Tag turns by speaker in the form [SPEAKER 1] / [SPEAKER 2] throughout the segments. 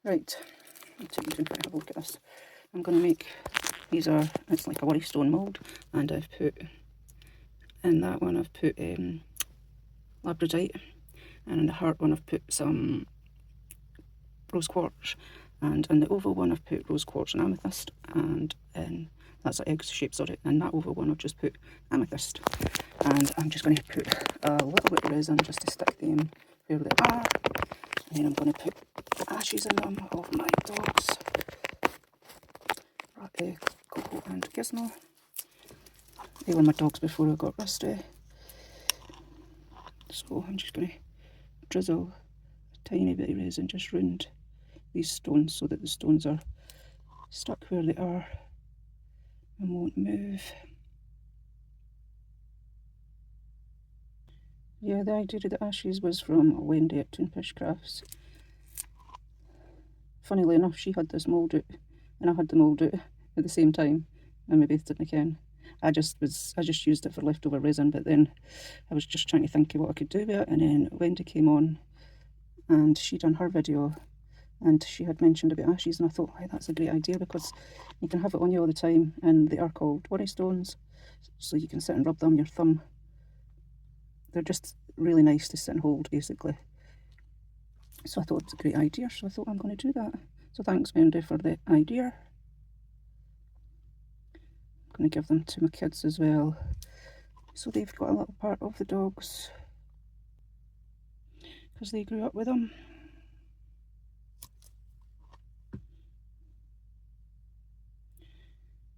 [SPEAKER 1] Right, I'll take you to have a look at this. I'm going to make, it's like a worry stone mould, and I've put, in that one I've put labradorite, and in the heart one I've put some rose quartz, and in the oval one I've put rose quartz and amethyst, and in, that's an egg shape, sorry, and that oval one I've just put amethyst. And I'm just going to put a little bit of resin just to stick them where they are, and then I'm going to put ashes in them of my dogs, Coco and Gizmo. They were my dogs before I got Rusty. So I'm just going to drizzle a tiny bit of resin just round these stones so that the stones are stuck where they are and won't move. Yeah, the idea of the ashes was from Wendy at Toonfish Crafts. Funnily enough, she had this mould out and I had the mould out at the same time, and we both didn't ken. I just used it for leftover resin, but then I was just trying to think of what I could do with it, and then Wendy came on and she done her video and she had mentioned about ashes, and I thought, hey, that's a great idea because you can have it on you all the time, and they are called worry stones, so you can sit and rub them on your thumb. They're just really nice to sit and hold, basically. So I thought it was a great idea, so I thought I'm going to do that. So thanks, Wendy, for the idea. I'm going to give them to my kids as well, so they've got a little part of the dogs because they grew up with them.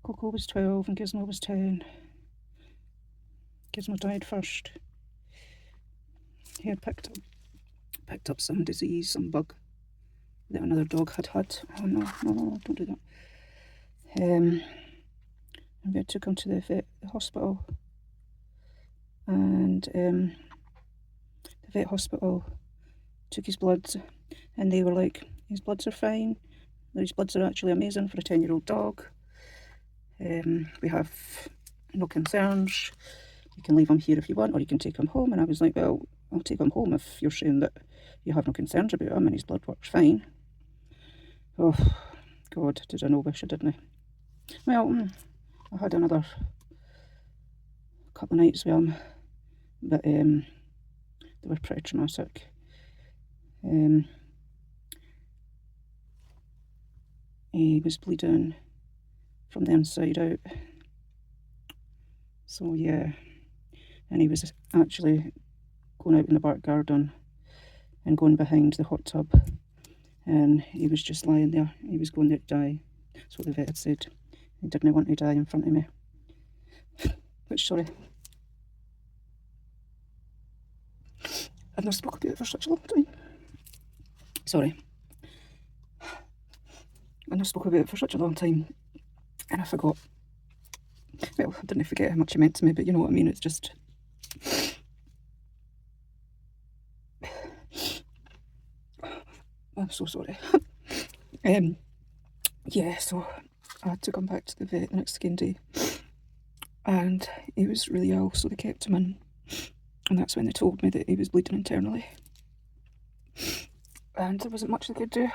[SPEAKER 1] Coco was 12 and Gizmo was 10. Gizmo died first. He had picked up some disease, some bug that another dog had had. Oh no, don't do that. And we took him to the hospital, and the vet hospital took his bloods, and they were like, his bloods are fine. His bloods are actually amazing for a 10-year-old dog. We have no concerns. You can leave him here if you want, or you can take him home. And I was like, well, I'll take him home if you're saying that you have no concerns about him and his blood works fine. Oh, God, did I know wish I didn't. Well, I had another couple of nights with him, but they were pretty traumatic. He was bleeding from the inside out. So yeah, and he was actually going out in the back garden and going behind the hot tub, and he was just lying there. He was going there to die. That's what the vet had said. He didn't want to die in front of me. Which, sorry, I've not spoken about it for such a long time. Sorry. I've not spoken about it for such a long time, and I forgot. Well, I didn't forget how much it meant to me, but you know what I mean. It's just, I'm so sorry. Yeah, so I had to come back to the vet the next second day, and he was really ill, so they kept him in, and that's when they told me that he was bleeding internally, and there wasn't much they could do,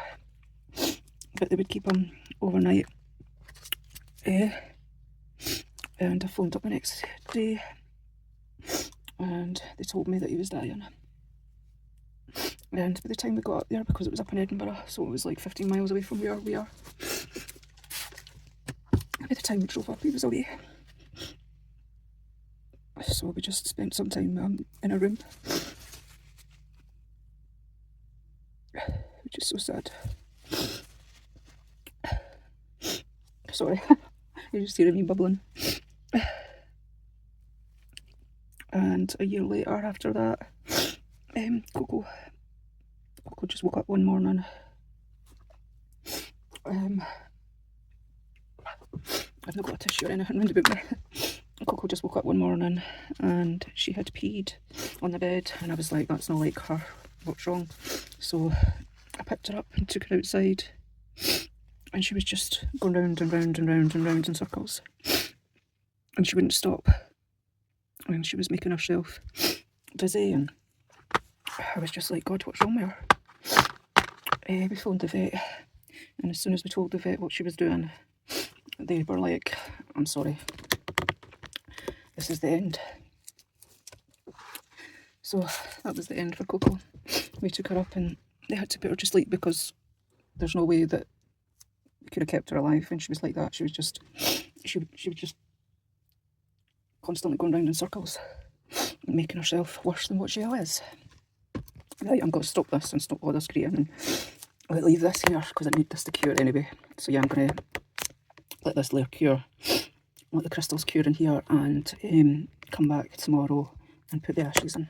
[SPEAKER 1] but they would keep him overnight. And I phoned up the next day, and they told me that he was dying. And by the time we got up there, because it was up in Edinburgh, so it was like 15 miles away from where we are, by the time we drove up, he was away. So we just spent some time in a room, which is so sad. Sorry, you just hear me bubbling. And a year later, after that, Coco just woke up one morning. I've not got a tissue or anything round about me. Coco just woke up one morning and she had peed on the bed, and I was like, that's not like her, what's wrong? So I picked her up and took her outside, and she was just going round and round and round and round in circles, and she wouldn't stop, and she was making herself dizzy, and I was just like, God, what's wrong with her? we phoned the vet, and as soon as we told the vet what she was doing, they were like, I'm sorry, this is the end. So that was the end for Coco. We took her up and they had to put her to sleep because there's no way that we could have kept her alive when she was like that. She was just, she was just constantly going round in circles, making herself worse than what she is. Right, I'm going to stop this and stop all this creating and leave this here because I need this to cure anyway. So yeah, I'm going to let this layer cure, let the crystals cure in here, and come back tomorrow and put the ashes in.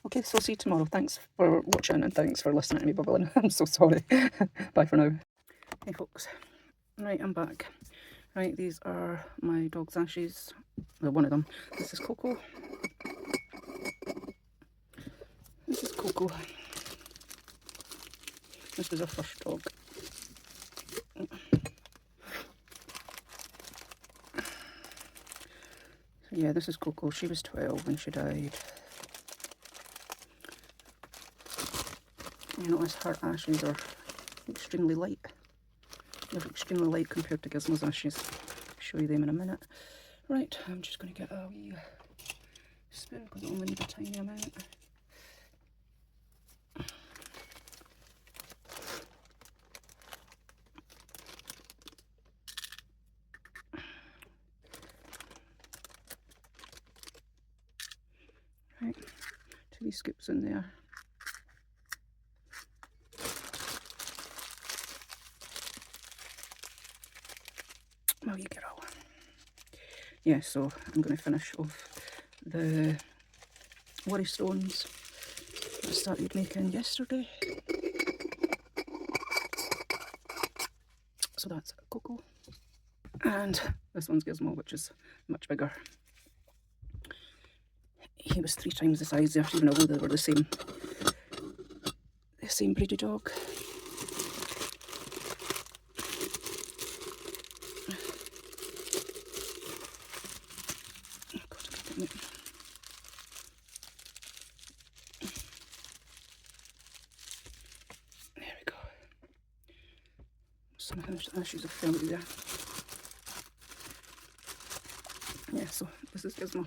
[SPEAKER 1] Okay, so I'll see you tomorrow. Thanks for watching and thanks for listening to me bubbling. I'm so sorry. Bye for now. Hey folks. Right, I'm back. Right, these are my dog's ashes. Well, one of them. This is Coco. This is Coco. This was our first dog. So yeah, this is Coco. She was 12 when she died. You notice her ashes are extremely light. They're extremely light compared to Gizmo's ashes. I'll show you them in a minute. Right, I'm just going to get a wee spoon because I only need a tiny amount. Right, 2 scoops in there. Oh, you girl. Yeah, so I'm going to finish off the worry stones I started making yesterday. So that's Coco. And this one's Gizmo, which is much bigger. He was 3 times the size there, even though they were the same breedy dog. There we go. Some ashes have fell there. Yeah, so this is Gizmo.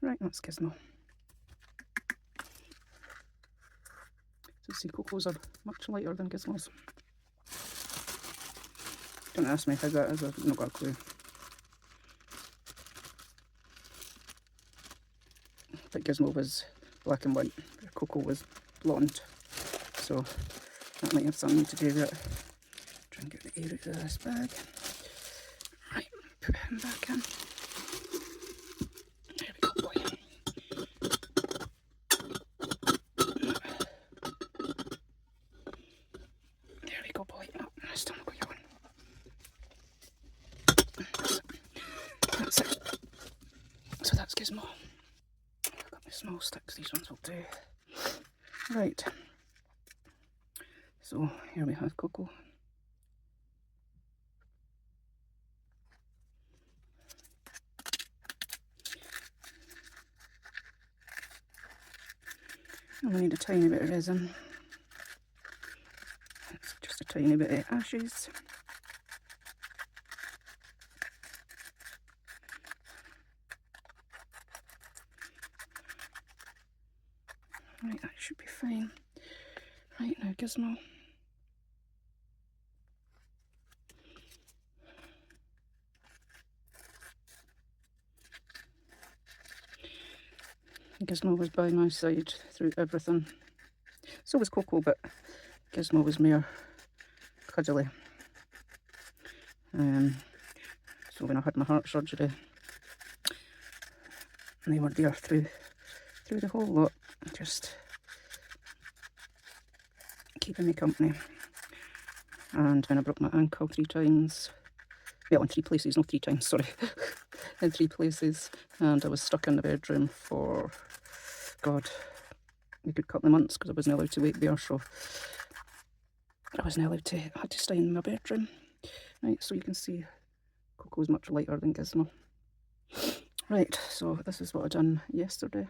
[SPEAKER 1] Right, that's Gizmo. So see, Coco's are much lighter than Gizmo's. Don't ask me how that is, I've not got a clue. But Gizmo was black and white, Coco was blonde. So that might have something to do with it. Try and get the air out of this bag. Right, put him back in. There we go, boy. There we go, boy. Oh, I still not got you on. That's it. So that's Gizmo. I've got my small sticks, these ones will do. Right. So here we have Coco. And we need a tiny bit of resin. It's just a tiny bit of ashes. Right, that should be fine. Right, now Gizmo. Gizmo was by my side through everything. So was Coco, but Gizmo was more cuddly. So when I had my heart surgery, they were there through the whole lot, just keeping me company. And when I broke my ankle 3 times, well, in 3 places, not 3 times, sorry, in 3 places, and I was stuck in the bedroom for, God, a good couple of months because I wasn't allowed to wake there, so I wasn't allowed to, I had to stay in my bedroom. Right, so you can see Coco's much lighter than Gizmo. Right, so this is what I done yesterday.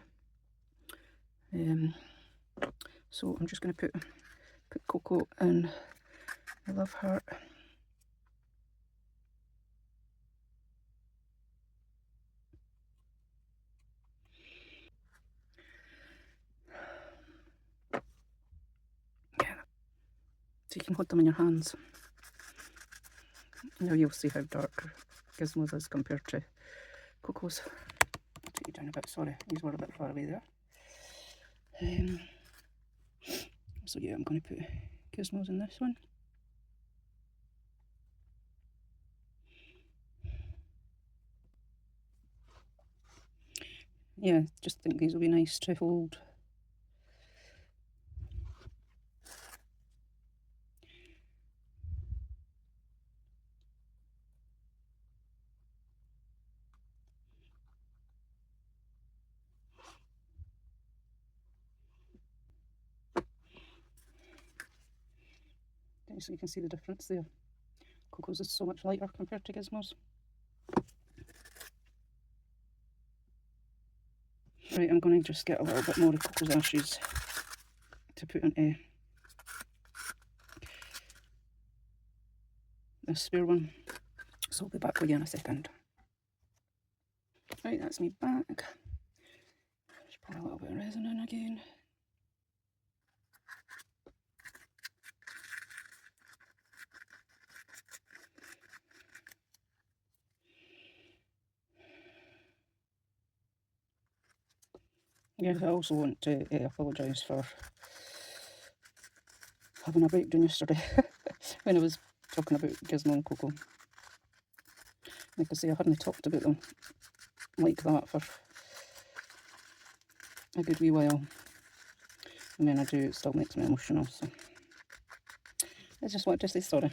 [SPEAKER 1] So I'm just going to put Coco in the love heart. Yeah. So you can hold them in your hands. Now you'll see how dark Gizmo's is compared to Coco's. I'll take you down a bit, sorry, these were a bit far away there. So yeah, I'm going to put Gizmo's in this one. Yeah, just think these will be nice to hold. So you can see the difference there. Coco's is so much lighter compared to Gizmo's. Right, I'm going to just get a little bit more of Coco's ashes to put into this spare one. So I'll be back with you in a second. Right, that's me back. Just put a little bit of resin in again. Yeah, I also want to apologise for having a breakdown yesterday when I was talking about Gizmo and Coco. Like I say, I hadn't talked about them like that for a good wee while. And when I do, it still makes me emotional. So I just wanted to say sorry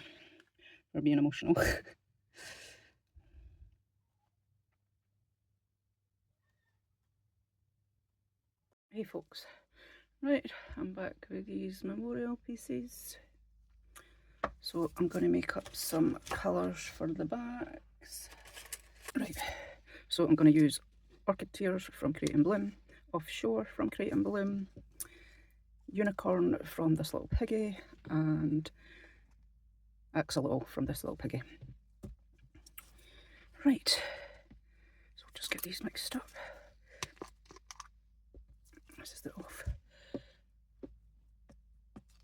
[SPEAKER 1] for being emotional. Hey folks, right, I'm back with these memorial pieces. So I'm going to make up some colours for the backs. Right, so I'm going to use Orchid Tears from Crate and Bloom, Offshore from Crate and Bloom, Unicorn from This Little Piggy, and Axolotl from This Little Piggy. Right, so we'll just get these mixed up. This is the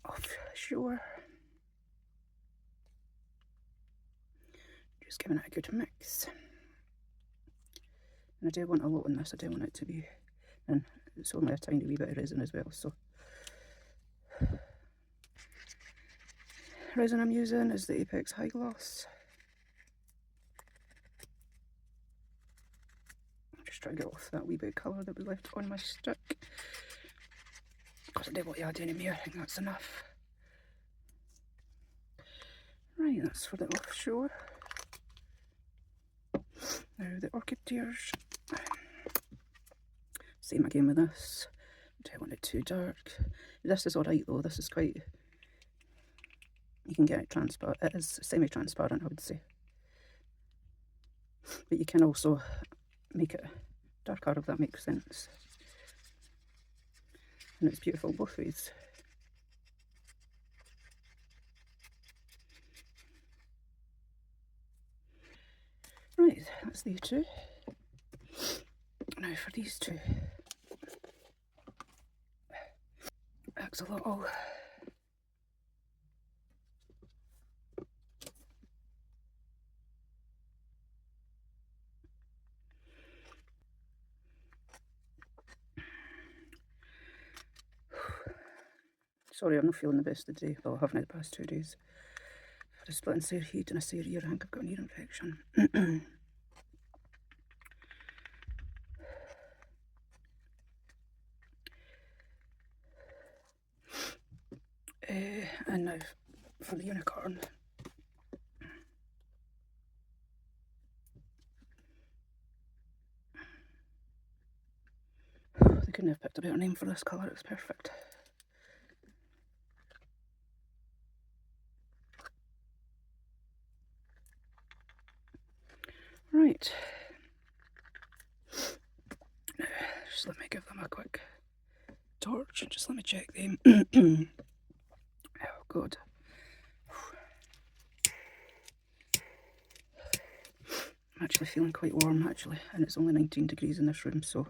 [SPEAKER 1] Offshore. Just giving it a good mix. And I do want a lot in this, I do want it to be, and it's only a tiny wee bit of resin as well, so. Resin I'm using is the Apex High Gloss. I'm just trying to get off that wee bit of colour that was left on my stick. Because I didn't want to add any more, I think that's enough. Right, that's for the Offshore. Now the Orchid Tears. Same again with this. I don't want it too dark. This is alright though, this is quite, you can get it transparent, it is semi-transparent I would say. But you can also make it darker if that makes sense. And it's beautiful both ways. Right, that's these two. Now for these two. Axolotl. Sorry, I'm not feeling the best today. Well, I haven't had the past 2 days. I've had a split in sore head and a sore ear. I think I've got an ear infection. And now for the Unicorn. Couldn't have picked a better name for this colour, it's perfect. Right. Just let me give them a quick torch and just let me check them. Oh god. I'm actually feeling quite warm actually, and it's only 19 degrees in this room, so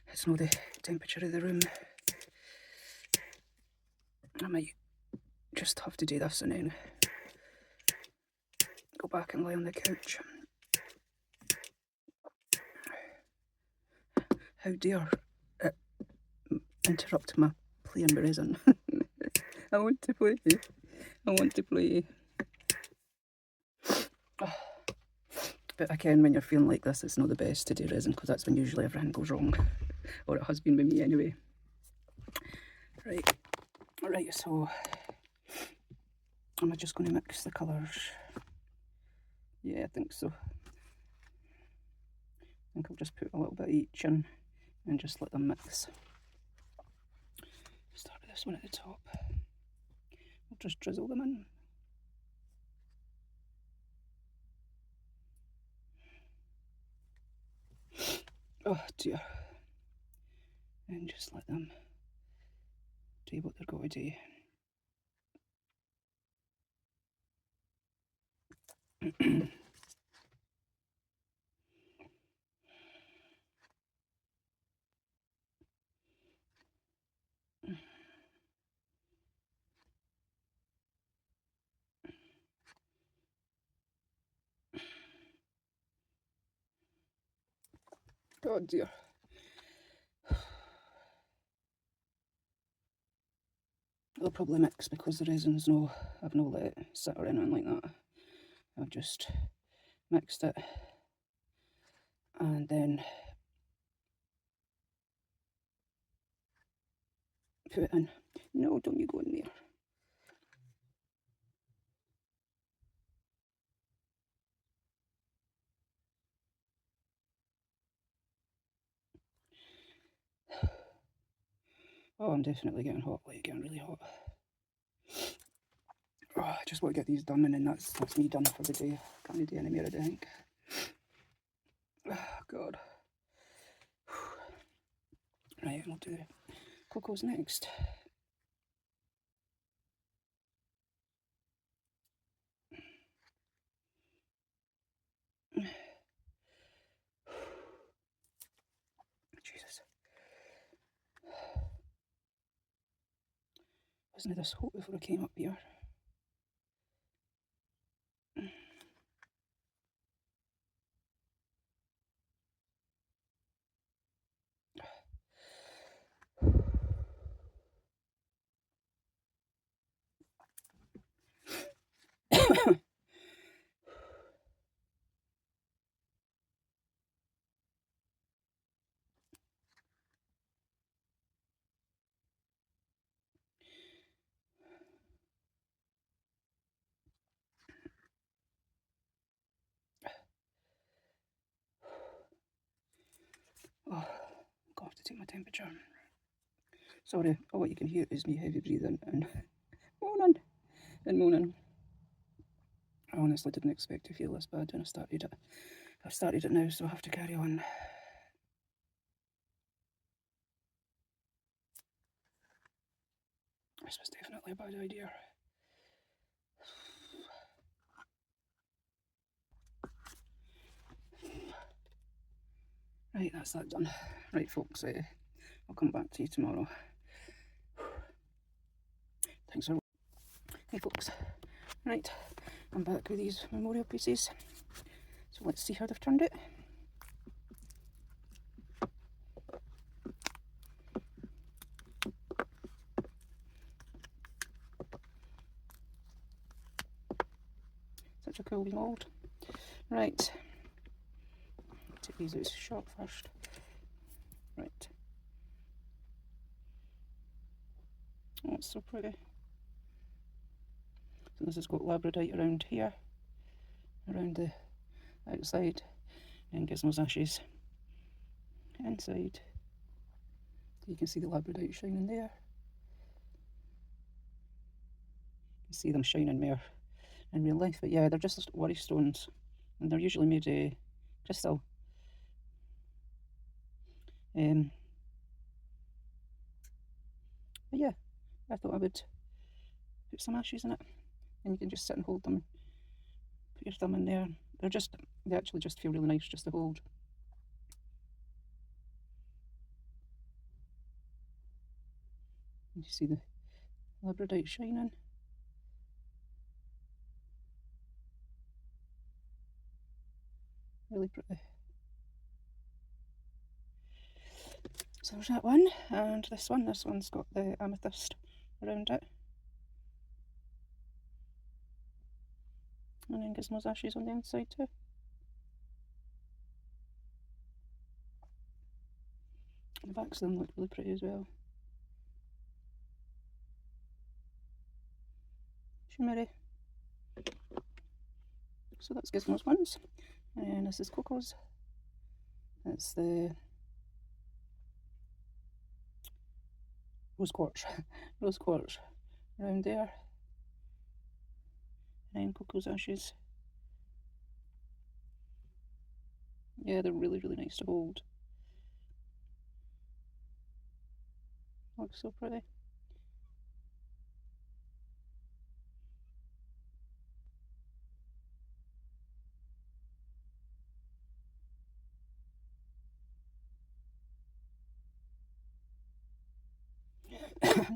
[SPEAKER 1] it's not the temperature of the room. I might just have to do this and then go back and lie on the couch. How dare it interrupt my playing with resin. I want to play. I want to play. But again, when you're feeling like this, it's not the best to do resin because that's when usually everything goes wrong. Or it has been with me anyway. Right, so am I just going to mix the colours? Yeah, I think so. I think I'll just put a little bit of each in and just let them mix. Start with this one at the top. I'll just drizzle them in. Oh dear. And just let them do what they're going to do. Oh dear. It'll probably mix because the resin's I've no let it sit or anything like that. I've just mixed it and then put it in. No, don't you go in there. Oh, I'm definitely getting hot, like getting really hot. Oh, I just want to get these done and then that's me done for the day. Can't do any more, I think. Oh, God. Right, and I'll do cocos next. Jesus. Wasn't this hot before I came up here? Oh, I've got to take my temperature. Sorry, all what you can hear is me heavy breathing and moaning and moaning. I honestly didn't expect to feel this bad when I started it. I've started it now, so I have to carry on. This was definitely a bad idea. Right, that's that done. Right, folks, I'll come back to you tomorrow. Thanks for... Hey, folks. Right, I'm back with these memorial pieces. So let's see how they've turned it. Such a cool mould. Right. Take these out short first. Right. Oh, it's so pretty. So this has got labradorite around here, around the outside, and gizmo's ashes inside. You can see the labradorite shining there. You can see them shining more in real life, but yeah, they're just worry stones, and they're usually made of crystal. But yeah, I thought I would put some ashes in it, and you can just sit and hold them, put your thumb in there. They actually just feel really nice just to hold. You see the labradorite shining. Really pretty. So there's that one, and this one. This one's got the amethyst around it. And then Gizmo's ashes on the inside too. The backs of them look really pretty as well. Shimmery. So that's Gizmo's ones. And this is Coco's. It's the rose quartz. Rose quartz around there. And then Coco's ashes. Yeah, they're really, really nice to hold. Looks so pretty.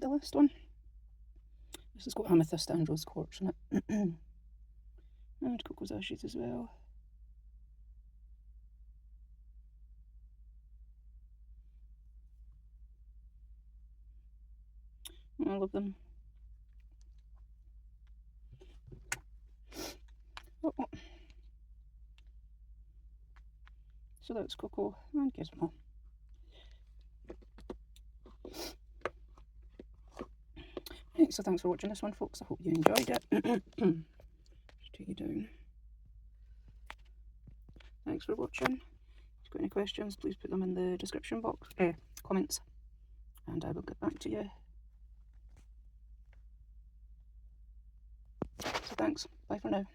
[SPEAKER 1] The last one. This has got amethyst and rose quartz in it. And Coco's ashes as well. I love them. Oh. So that's Coco and Gizmo. Right, so thanks for watching this one, folks. I hope you enjoyed it. Just take you down. Thanks for watching. If you've got any questions, please put them in the description box, comments, and I will get back to you. So thanks. Bye for now.